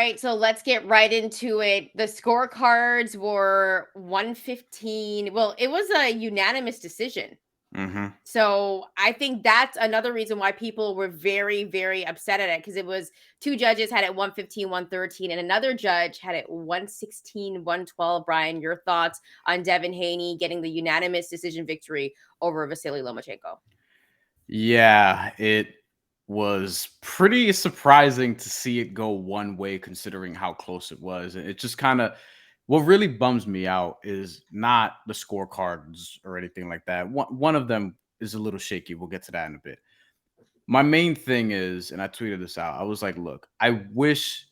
right, so let's get right into it. The scorecards were 115. Well, it was a unanimous decision. Mm-hmm. So I think that's another reason why people were very, very upset at it, because it was two judges had it 115, 113, and another judge had it 116, 112. Brian, your thoughts on Devin Haney getting the unanimous decision victory over Vasiliy Lomachenko? Yeah, it was pretty surprising to see it go one way considering how close it was. And it just kind of what really bums me out is not the scorecards or anything like that. One of them is a little shaky. We'll get to that in a bit. My main thing is, and I tweeted this out, I was like, look, I wish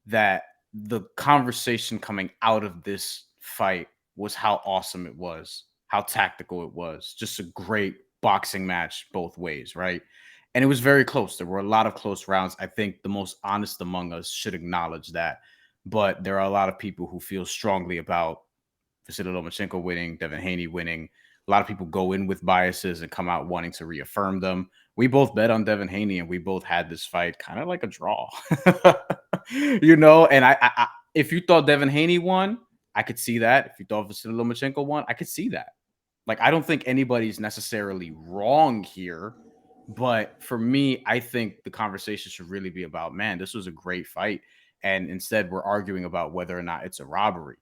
that the conversation coming out of this fight was how awesome it was, how tactical it was. Just a great boxing match both ways, right? And it was very close. There were a lot of close rounds. I think the most honest among us should acknowledge that. But there are a lot of people who feel strongly about Vasiliy Lomachenko winning, Devin Haney winning. A lot of people go in with biases and come out wanting to reaffirm them. We both bet on Devin Haney, and we both had this fight kind of like a draw, And if you thought Devin Haney won, I could see that. If you thought Vasiliy Lomachenko won, I could see that. Like, I don't think anybody's necessarily wrong here, but for me, I think the conversation should really be about, man, this was a great fight, and instead we're arguing about whether or not it's a robbery.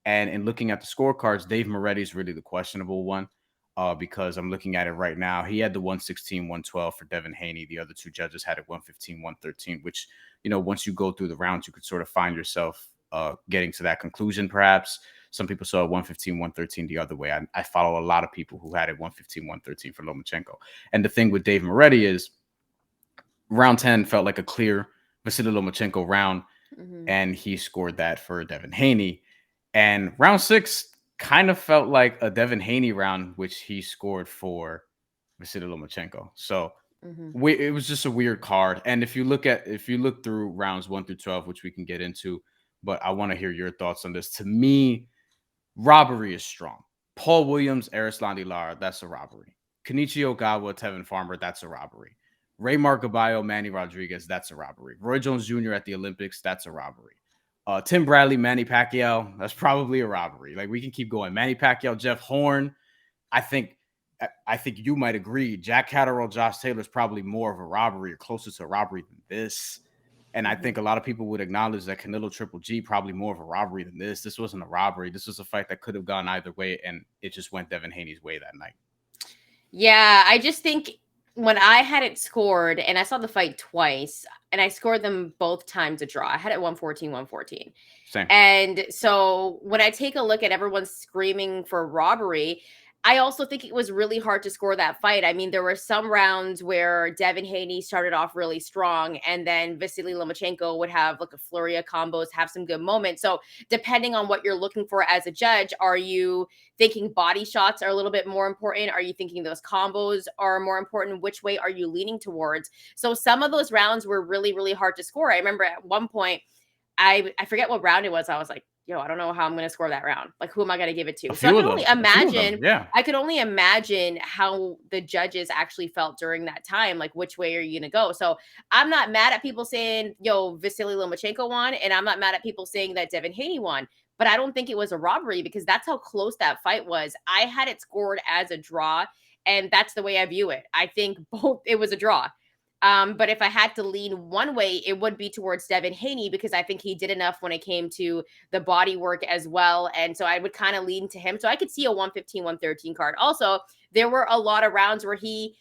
And in looking at the scorecards, Dave Moretti is really the questionable one because I'm looking at it right now. He had the 116, 112 for Devin Haney. The other two judges had it 115, 113, which, once you go through the rounds, you could sort of find yourself getting to that conclusion, perhaps. Some people saw it 115, 113 the other way. I follow a lot of people who had it 115, 113 for Lomachenko. And the thing with Dave Moretti is round 10 felt like a clear Vasiliy Lomachenko round, and he scored that for Devin Haney. And round 6 kind of felt like a Devin Haney round, which he scored for Vasiliy Lomachenko. So it was just a weird card. And if you look through rounds 1 through 12, which we can get into, but I want to hear your thoughts on this. To me, robbery is strong. Paul Williams, Erislandy Lara, that's a robbery. Kenichi Ogawa, Tevin Farmer, that's a robbery. Raymar Gaballo, Manny Rodriguez, that's a robbery. Roy Jones Jr. at the Olympics, that's a robbery. Tim Bradley, Manny Pacquiao, that's probably a robbery. Like, we can keep going. Manny Pacquiao, Jeff Horn, I think you might agree. Jack Catterall, Josh Taylor is probably more of a robbery or closer to a robbery than this. And I think a lot of people would acknowledge that Canelo Triple G probably more of a robbery than this. This wasn't a robbery. This was a fight that could have gone either way, and it just went Devin Haney's way that night. Yeah, I just think when I had it scored, and I saw the fight twice, and I scored them both times a draw. I had it 114, 114. Same. And so when I take a look at everyone screaming for robbery, I also think it was really hard to score that fight. I mean, there were some rounds where Devin Haney started off really strong, and then Vasiliy Lomachenko would have like a flurry of combos, have some good moments. So depending on what you're looking for as a judge, are you thinking body shots are a little bit more important? Are you thinking those combos are more important? Which way are you leaning towards? So some of those rounds were really, really hard to score. I remember at one point, I forget what round it was. I was like, yo, I don't know how I'm going to score that round. Like, who am I going to give it to? So I could only imagine, I could only imagine how the judges actually felt during that time. Like, which way are you going to go? So I'm not mad at people saying, yo, Vasiliy Lomachenko won. And I'm not mad at people saying that Devin Haney won. But I don't think it was a robbery because that's how close that fight was. I had it scored as a draw, and that's the way I view it. I think it was a draw. But if I had to lean one way, it would be towards Devin Haney because I think he did enough when it came to the body work as well. And so I would kind of lean to him. So I could see a 115, 113 card. Also, there were a lot of rounds where he,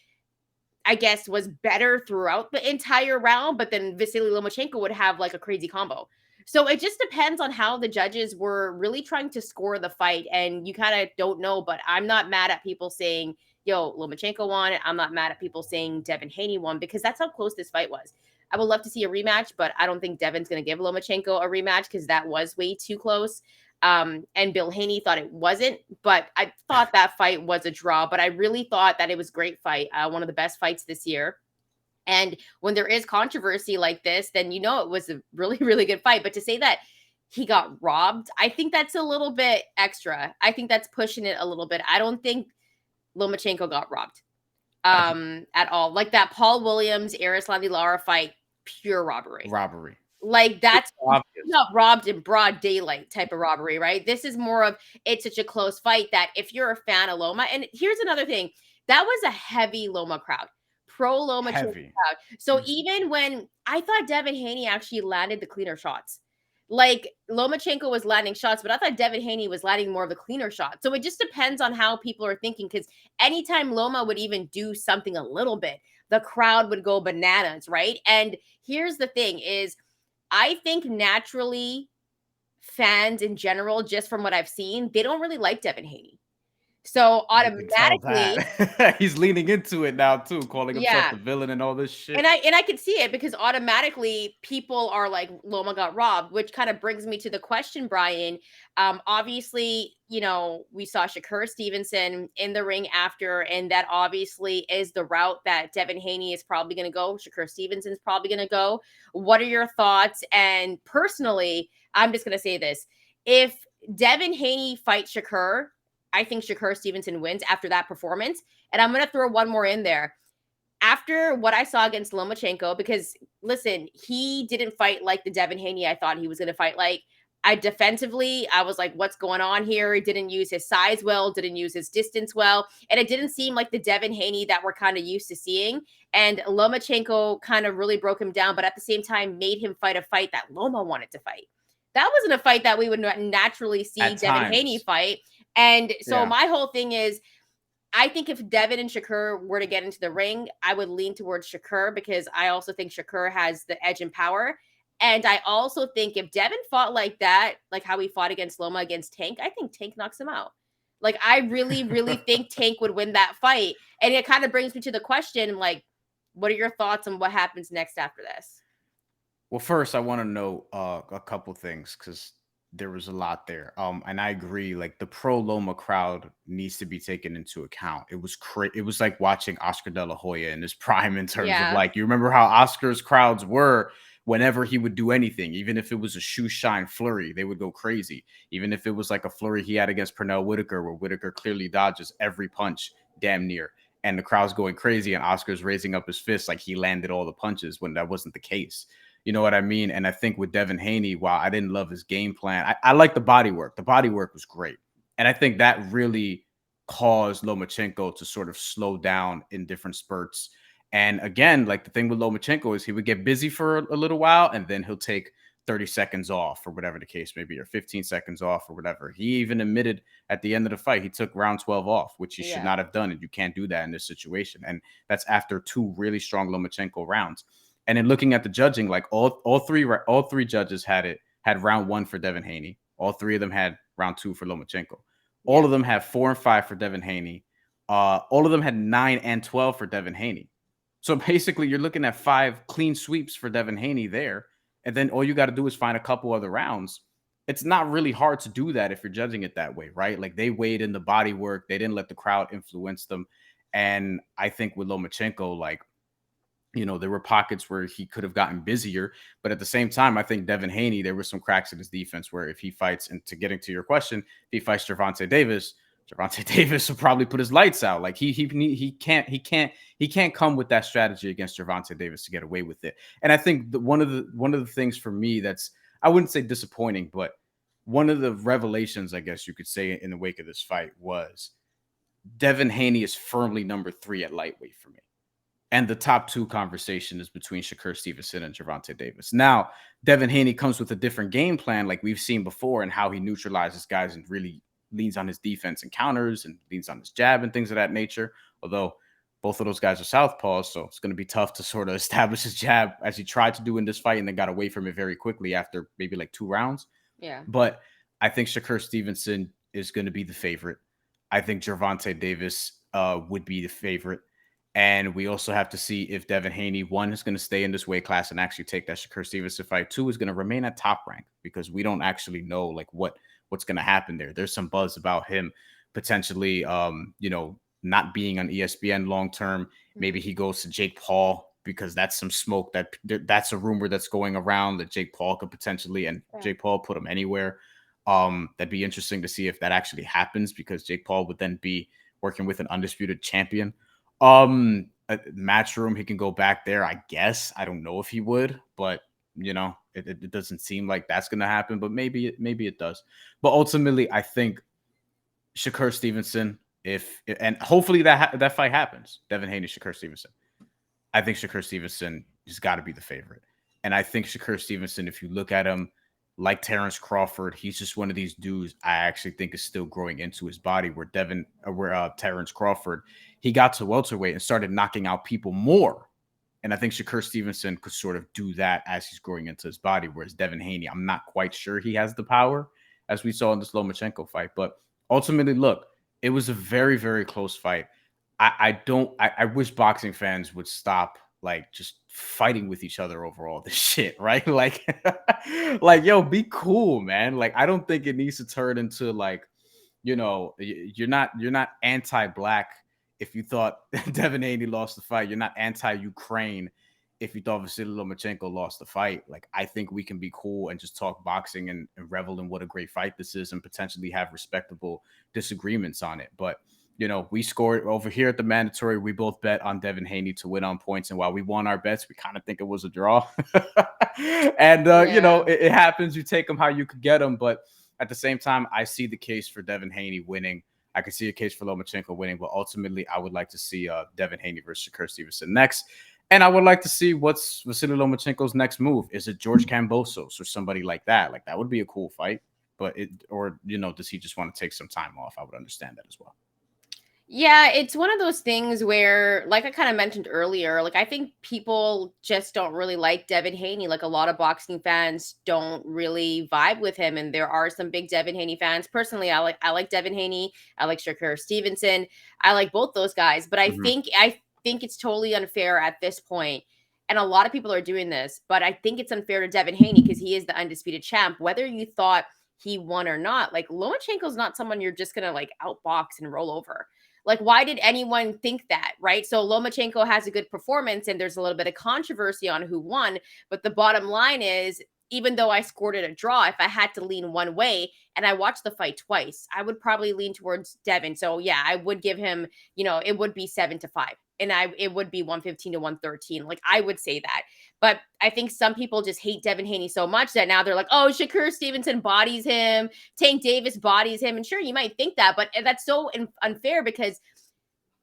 I guess, was better throughout the entire round, but then Vasiliy Lomachenko would have like a crazy combo. So it just depends on how the judges were really trying to score the fight. And you kind of don't know, but I'm not mad at people saying, yo, Lomachenko won. I'm not mad at people saying Devin Haney won because that's how close this fight was. I would love to see a rematch, but I don't think Devin's going to give Lomachenko a rematch because that was way too close. And Bill Haney thought it wasn't, but I thought that fight was a draw. But I really thought that it was a great fight, one of the best fights this year. And when there is controversy like this, then it was a really, really good fight. But to say that he got robbed, I think that's a little bit extra. I think that's pushing it a little bit. I don't think Lomachenko got robbed at all. Like that Paul Williams, Erislandy Lara fight, pure robbery. Like that's Obvious. not robbed in broad daylight type of robbery, right? This is more of it's such a close fight that if you're a fan of Loma, and here's another thing, that was a heavy Loma crowd, pro Loma Heavy. crowd. So even when I thought Devin Haney actually landed the cleaner shots, like Lomachenko was landing shots, but I thought Devin Haney was landing more of the cleaner shots. So it just depends on how people are thinking. Because anytime Loma would even do something a little bit, the crowd would go bananas, right? And here's the thing: is I think naturally fans in general, just from what I've seen, they don't really like Devin Haney. So You can tell automatically, that. He's leaning into it now too, calling himself yeah. the villain and all this And shit. I could see it because automatically people are like Loma got robbed, which kind of brings me to the question, Brian. Obviously, you know, we saw Shakur Stevenson in the ring after, and that obviously is the route that Devin Haney is probably going to go. Shakur Stevenson's probably going to go. What are your thoughts? And personally, I'm just going to say this: if Devin Haney fights Shakur, I think Shakur Stevenson wins after that performance. And I'm going to throw one more in there after what I saw against Lomachenko, because listen, he didn't fight like the Devin Haney I thought he was going to fight like. I defensively, I was like, what's going on here? He didn't use his size well, didn't use his distance well. And it didn't seem like the Devin Haney that we're kind of used to seeing. And Lomachenko kind of really broke him down, but at the same time made him fight a fight that Loma wanted to fight. That wasn't a fight that we would naturally see At Devin Haney times. fight. And so Yeah. my whole thing is, I think if Devin and Shakur were to get into the ring, I would lean towards Shakur because I also think Shakur has the edge in power. And I also think if Devin fought like that, like how he fought against Loma against Tank, I think Tank knocks him out. Like I really, really think Tank would win that fight. And it kind of brings me to the question, like, what are your thoughts on what happens next after this? Well, first, I want to know a couple things because there was a lot there. And I agree, like the pro Loma crowd needs to be taken into account. It was like watching Oscar De La Hoya in his prime in terms of Yeah. like you remember how Oscar's crowds were whenever he would do anything, even if it was a shoe shine flurry, they would go crazy. Even if it was like a flurry he had against Pernell Whitaker, where Whitaker clearly dodges every punch, damn near. And the crowd's going crazy, and Oscar's raising up his fist like he landed all the punches when that wasn't the case. You know what I mean? And I think with Devin Haney, while I didn't love his game plan, I like the body work. The body work was great. And I think that really caused Lomachenko to sort of slow down in different spurts. And again, like the thing with Lomachenko is he would get busy for a little while and then he'll take 30 seconds off or whatever the case may be, or 15 seconds off or whatever. He even admitted at the end of the fight, he took round 12 off, which he should Yeah. not have done. And you can't do that in this situation. And that's after two really strong Lomachenko rounds. And then looking at the judging, like all three judges had round one for Devin Haney. All three of them had round two for Lomachenko. All Yeah. of them have 4 and 5 for Devin Haney. All of them had 9 and 12 for Devin Haney. So basically, you're looking at 5 clean sweeps for Devin Haney there, and then all you got to do is find a couple other rounds. It's not really hard to do that if you're judging it that way, right? Like they weighed in the body work, they didn't let the crowd influence them, and I think with Lomachenko, like there were pockets where he could have gotten busier. But at the same time, I think Devin Haney, there were some cracks in his defense where if he fights, and to getting to your question, if he fights Gervonta Davis, Gervonta Davis will probably put his lights out. Like he can't come with that strategy against Gervonta Davis to get away with it. And I think one of the things for me that's, I wouldn't say disappointing, but one of the revelations, I guess you could say, in the wake of this fight was Devin Haney is firmly number 3 at lightweight for me. And the top 2 conversation is between Shakur Stevenson and Gervonta Davis. Now, Devin Haney comes with a different game plan, like we've seen before, and how he neutralizes guys and really leans on his defense and counters and leans on his jab and things of that nature. Although both of those guys are southpaws, so it's going to be tough to sort of establish his jab as he tried to do in this fight and then got away from it very quickly after maybe like 2 rounds. Yeah. But I think Shakur Stevenson is going to be the favorite. I think Gervonta Davis would be the favorite. And we also have to see if Devin Haney, 1, is going to stay in this weight class and actually take that Shakur Stevenson fight. 2, is going to remain at top rank because we don't actually know like what's going to happen there. There's some buzz about him potentially, not being on ESPN long term. Maybe he goes to Jake Paul because that's some smoke that's a rumor that's going around that Jake Paul could potentially, and Jake Paul put him anywhere. That'd be interesting to see if that actually happens because Jake Paul would then be working with an undisputed champion. A Matchroom, he can go back there, I guess. I don't know if he would, but You know, it doesn't seem like that's going to happen, but maybe it does. But ultimately, I think Shakur Stevenson, and hopefully that fight happens, Devin Haney, Shakur Stevenson. I think Shakur Stevenson has got to be the favorite. And I think Shakur Stevenson, if you look at him like Terrence Crawford, he's just one of these dudes I actually think is still growing into his body, where Terrence Crawford, he got to welterweight and started knocking out people more. And I think Shakur Stevenson could sort of do that as he's growing into his body, whereas Devin Haney, I'm not quite sure he has the power, as we saw in this Lomachenko fight. But ultimately, look, it was a very, very close fight. I wish boxing fans would stop like just fighting with each other over all this shit, right? Like, like, yo, be cool, man. Like, I don't think it needs to turn into like, you know, you're not anti-black if you thought Devin Haney lost the fight. You're not anti-Ukraine if you thought Vasiliy Lomachenko lost the fight. Like, I think we can be cool and just talk boxing and revel in what a great fight this is and potentially have respectable disagreements on it. But you know, we scored over here at the mandatory. We both bet on Devin Haney to win on points. And while we won our bets, we kind of think it was a draw. And, you know, it happens. You take them how you could get them. But at the same time, I see the case for Devin Haney winning. I can see a case for Lomachenko winning. But ultimately, I would like to see Devin Haney versus Shakur Stevenson next. And I would like to see what's Vasiliy Lomachenko's next move. Is it George Kambosos or somebody like that? Like, that would be a cool fight. But you know, does he just want to take some time off? I would understand that as well. Yeah, it's one of those things where, like I kind of mentioned earlier, like I think people just don't really like Devin Haney. Like a lot of boxing fans don't really vibe with him, and there are some big Devin Haney fans. Personally, I like Devin Haney. I like Shakur Stevenson. I like both those guys, but I think it's totally unfair at this point. And a lot of people are doing this, but I think it's unfair to Devin Haney because he is the undisputed champ. Whether you thought he won or not, like Lomachenko's not someone you're just gonna like outbox and roll over. Like, why did anyone think that, right? So Lomachenko has a good performance and there's a little bit of controversy on who won. But the bottom line is, even though I scored it a draw, if I had to lean one way and I watched the fight twice, I would probably lean towards Devin. So yeah, I would give him, you know, it would be 7-5 and it would be 115 to 113. Like I would say that. But I think some people just hate Devin Haney so much that now they're like, oh, Shakur Stevenson bodies him, Tank Davis bodies him. And sure, you might think that, but that's so unfair because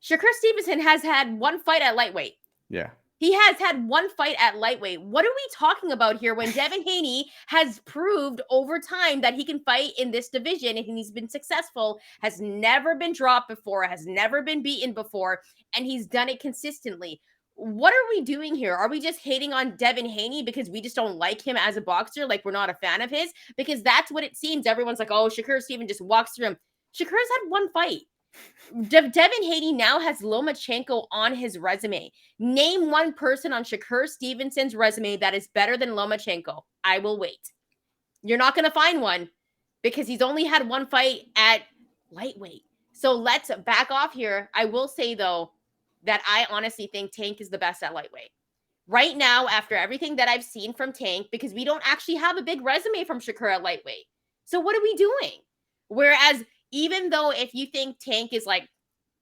Shakur Stevenson has had one fight at lightweight. Yeah. He has had one fight at lightweight. What are we talking about here when Devin Haney has proved over time that he can fight in this division and he's been successful, has never been dropped before, has never been beaten before, and he's done it consistently. What are we doing here? Are we just hating on Devin Haney because we just don't like him as a boxer? Like we're not a fan of his? Because that's what it seems. Everyone's like, oh, Shakur Stevenson just walks through him. Shakur's had one fight. Devin Haney now has Lomachenko on his resume. Name one person on Shakur Stevenson's resume that is better than Lomachenko. I will wait. You're not going to find one because he's only had one fight at lightweight. So let's back off here. I will say, though, that I honestly think Tank is the best at lightweight. Right now, after everything that I've seen from Tank, because we don't actually have a big resume from Shakur at lightweight. So what are we doing? Whereas even though if you think Tank is like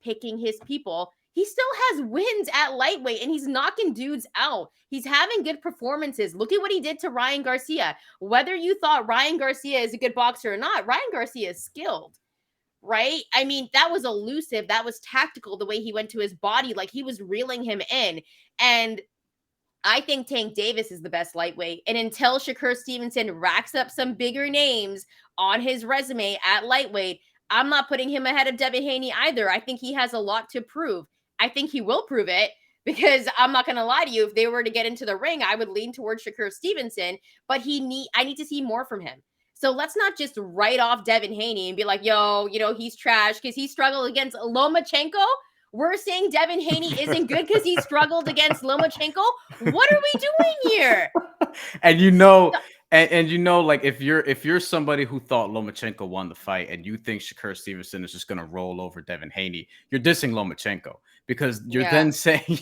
picking his people, he still has wins at lightweight and he's knocking dudes out. He's having good performances. Look at what he did to Ryan Garcia. Whether you thought Ryan Garcia is a good boxer or not, Ryan Garcia is skilled, right? I mean, that was elusive. That was tactical, the way he went to his body, like he was reeling him in. And I think Tank Davis is the best lightweight. And until Shakur Stevenson racks up some bigger names on his resume at lightweight, I'm not putting him ahead of Devin Haney either. I think he has a lot to prove. I think he will prove it because I'm not going to lie to you. If they were to get into the ring, I would lean towards Shakur Stevenson, but I need to see more from him. So let's not just write off Devin Haney and be like, yo, you know, he's trash because he struggled against Lomachenko. We're saying Devin Haney isn't good because he struggled against Lomachenko. What are we doing here? And you know, and you know, like if you're somebody who thought Lomachenko won the fight and you think Shakur Stevenson is just gonna roll over Devin Haney, you're dissing Lomachenko because you're then saying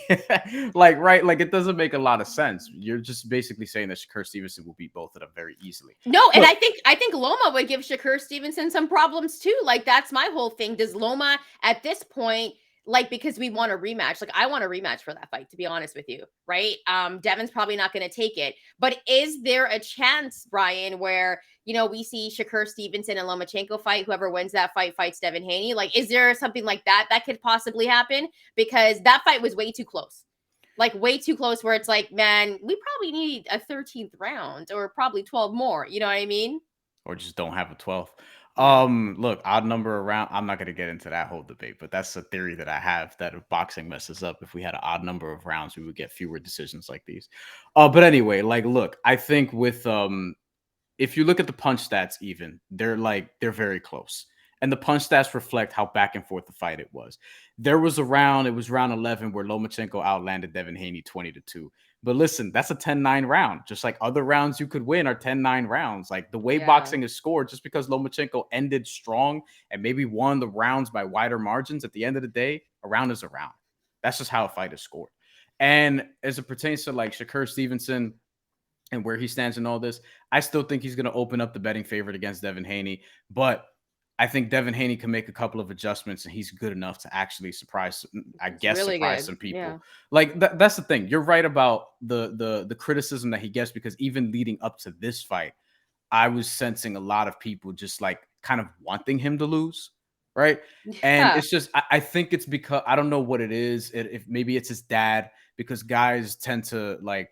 like, right, like it doesn't make a lot of sense. You're just basically saying that Shakur Stevenson will beat both of them very easily. No, and I think Loma would give Shakur Stevenson some problems too. Like that's my whole thing. Does Loma at this point, like, because we want a rematch. Like, I want a rematch for that fight, to be honest with you, right? Devin's probably not going to take it. But is there a chance, Bryan, where, we see Shakur Stevenson and Lomachenko fight, whoever wins that fight fights Devin Haney? Like, is there something like that that could possibly happen? Because that fight was way too close. Like, way too close, where it's like, man, we probably need a 13th round or probably 12 more. You know what I mean? Or just don't have a 12th. Yeah. Look, odd number around. I'm not gonna get into that whole debate, but that's a theory that I have, that if boxing messes up, if we had an odd number of rounds, we would get fewer decisions like these. But anyway, like, look, I think with if you look at the punch stats, even they're very close. And the punch stats reflect how back and forth the fight it was. There was a round, it was round 11, where Lomachenko outlanded Devin Haney 20-2. But listen, that's a 10-9 round. Just like other rounds you could win are 10-9 rounds. Like, the way Yeah. boxing is scored, just because Lomachenko ended strong and maybe won the rounds by wider margins, at the end of the day, a round is a round. That's just how a fight is scored. And as it pertains to like Shakur Stevenson and where he stands in all this, I still think he's going to open up the betting favorite against Devin Haney. But I think Devin Haney can make a couple of adjustments, and he's good enough to actually surprise, I It's guess, really surprise good. some people. Yeah. Like, that's the thing. You're right about the criticism that he gets, because even leading up to this fight, I was sensing a lot of people just like kind of wanting him to lose, right? And Yeah. it's just, I think it's because I don't know what it is. If maybe it's his dad, because guys tend to like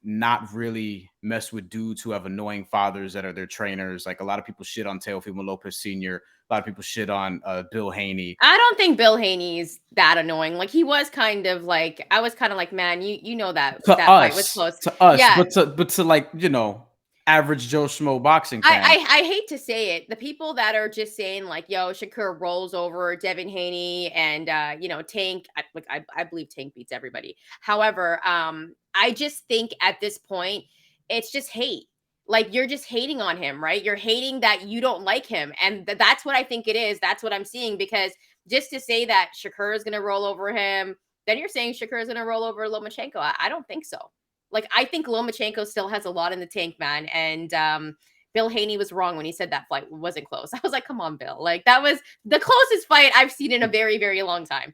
not really mess with dudes who have annoying fathers that are their trainers. Like, a lot of people shit on Teofimo Lopez Sr. A lot of people shit on Bill Haney. I don't think Bill Haney's that annoying. Like, he was kind of like, I was kind of like, man, you know To that fight was us, close. to us, Yeah. but to like, average Joe Schmo boxing I, fan. I I hate to say it. The people that are just saying like, "Yo, Shakur rolls over Devin Haney," and Tank. I believe Tank beats everybody. However, I just think at this point, it's just hate. Like, you're just hating on him, right? You're hating that you don't like him, and that's what I think it is. That's what I'm seeing, because just to say that Shakur is going to roll over him, then you're saying Shakur is going to roll over Lomachenko. I don't think so. Like, I think Lomachenko still has a lot in the tank, man. And Bill Haney was wrong when he said that fight wasn't close. I was like, come on, Bill. Like, that was the closest fight I've seen in a very, very long time.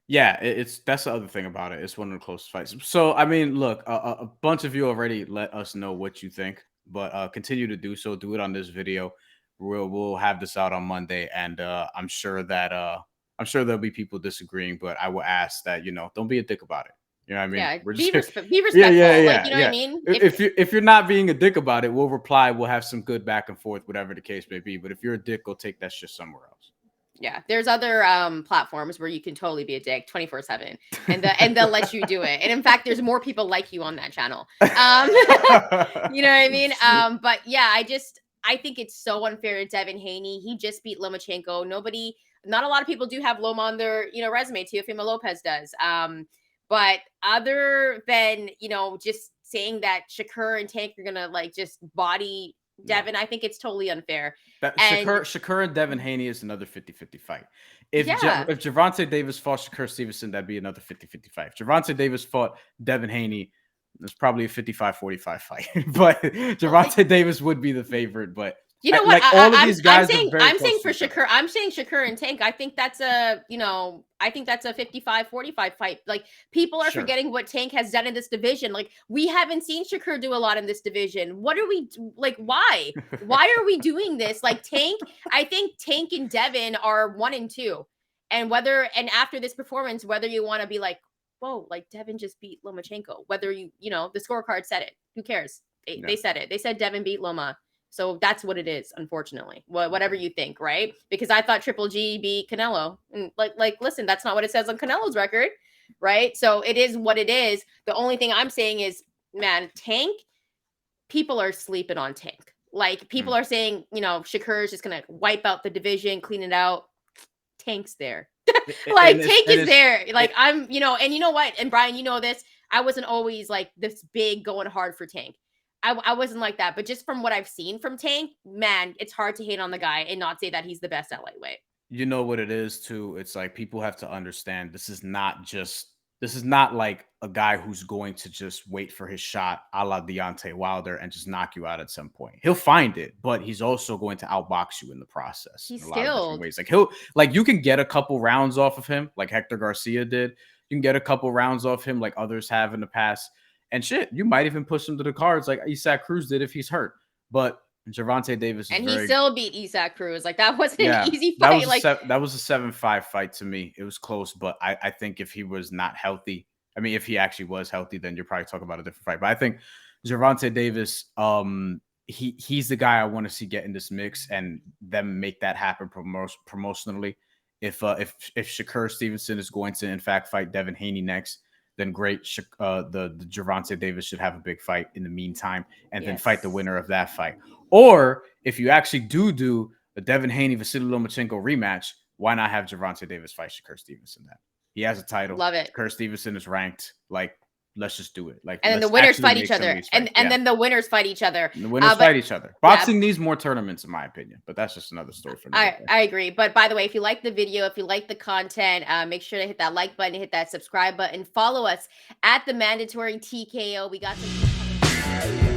Yeah, it's that's the other thing about it. It's one of the closest fights. So, I mean, look, a bunch of you already let us know what you think, but continue to do so. Do it on this video. We'll have this out on Monday, and I'm sure there'll be people disagreeing, but I will ask that, don't be a dick about it. You know what I mean? Yeah, We're just be yeah, yeah, respectful. Like, yeah, you know what I yeah. mean? If you're not being a dick about it, we'll reply. We'll have some good back and forth, whatever the case may be. But if you're a dick, go take that shit somewhere else. Yeah, there's other platforms where you can totally be a dick 24/7, and they'll let you do it. And in fact, there's more people like you on that channel. Um you know what I mean? But yeah, I think it's so unfair to Devin Haney. He just beat Lomachenko. Not a lot of people do have Loma on their, resume. Teofimo Lopez does. But other than, just saying that Shakur and Tank are gonna like just body No. Devin, I think it's totally unfair. That And Shakur and Devin Haney is another 50-50 fight. yeah, If Gervonta Davis fought Shakur Stevenson, that'd be another 50-50 fight. If Gervonta Davis fought Devin Haney, it's probably a 55-45 fight. But well, Gervonta Davis would be the favorite. But you know what? like, all of I'm these I'm guys are saying very I'm close saying to for each other. Shakur, I'm saying Shakur and Tank. I think that's a 55-45 fight. Like, people are Sure. forgetting what Tank has done in this division. Like, we haven't seen Shakur do a lot in this division. What are we like? Why? Why are we doing this? Like, I think Tank and Devin are 1 and 2. And after this performance, whether you want to be like, whoa, like Devin just beat Lomachenko, whether the scorecard said it. Who cares? They Yeah. said it. They said Devin beat Loma. So that's what it is, unfortunately. Whatever you think, right? Because I thought Triple G beat Canelo. And listen, that's not what it says on Canelo's record, right? So it is what it is. The only thing I'm saying is, man, Tank, people are sleeping on Tank. Like, people Mm. are saying, Shakur is just gonna wipe out the division, clean it out. Tank's there. And Like, it's Tank and is it's there. Like, it, and you know what? And Bryan, you know this. I wasn't always like this big going hard for Tank. I wasn't like that, but just from what I've seen from Tank, man, it's hard to hate on the guy and not say that he's the best at lightweight. you know what it is too. It's like, people have to understand, this is not just This is not like a guy who's going to just wait for his shot a la Deontay Wilder and just knock you out at some point. He'll find it, but he's also going to outbox you in the process He's in a lot of different skilled. ways. Like you can get a couple rounds off of him, like Hector Garcia did. You can get a couple rounds off him, like others have in the past. And shit, you might even push him to the cards like Isaac Cruz did if he's hurt. But Gervonta Davis is And he still beat Isaac Cruz. Like, that wasn't an easy that fight. was that was a 7-5 fight to me. It was close, but I think if he was not healthy, I mean, if he actually was healthy, then you're probably talking about a different fight. But I think Gervonta Davis, he's the guy I want to see get in this mix and them make that happen promotionally. If Shakur Stevenson is going to in fact fight Devin Haney next, then great. The Gervonta Davis should have a big fight in the meantime, and then fight the winner of that fight. Or if you actually do the Devin Haney Vasiliy Lomachenko rematch, why not have Gervonta Davis fight Shakur Stevenson? Then he has a title. Love it. Shakur Stevenson is ranked. Like, let's just do it. Like, and then the winners fight each other, and then the winners fight each other. And the winners fight each other. Boxing needs more tournaments, in my opinion, but that's just another story for me. I agree. But by the way, if you like the video, if you like the content, make sure to hit that like button, hit that subscribe button, follow us at TheMandatory TKO. We got some.